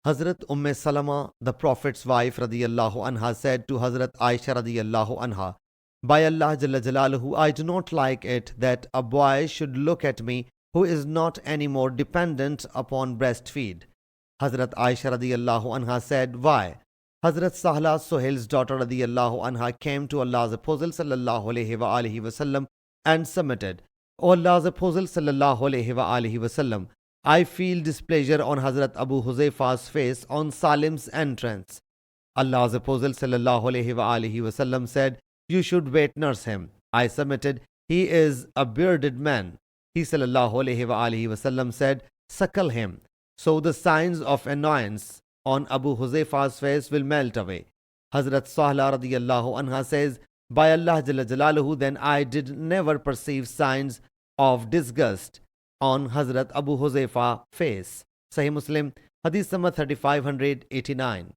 Hazrat Salama, the Prophet's wife radiyallahu anha, said to Hazrat Aisha radiyallahu anha, "By Allah Jalla Jalaluhu, I do not like it that a boy should look at me who is not any more dependent upon breastfeed." Hazrat Aisha radiyallahu anha said, "Why?" Hazrat Sahla, Suhail's daughter radiyallahu anha, came to Allah's Apostle sallallahu alayhi wa alihi wasallam and submitted, "O Allah's Apostle sallallahu alayhi wa alihi wasallam, I feel displeasure on Hazrat Abu Huzaifa's face on Salim's entrance." Allah's Apostle sallallahu alayhi wa alihi wasallam said, "You should wet-nurse him." I submitted, "He is a bearded man." He sallallahu alayhi wa alihi wasallam said, "Suckle him, so the signs of annoyance on Abu Huzaifa's face will melt away." Hazrat Sahla radiyallahu anha says, "By Allah Jalla Jalaluhu, then I did never perceive signs of disgust on Hazrat Abu Huzaifa's face." Sahih Muslim Hadees number 3589.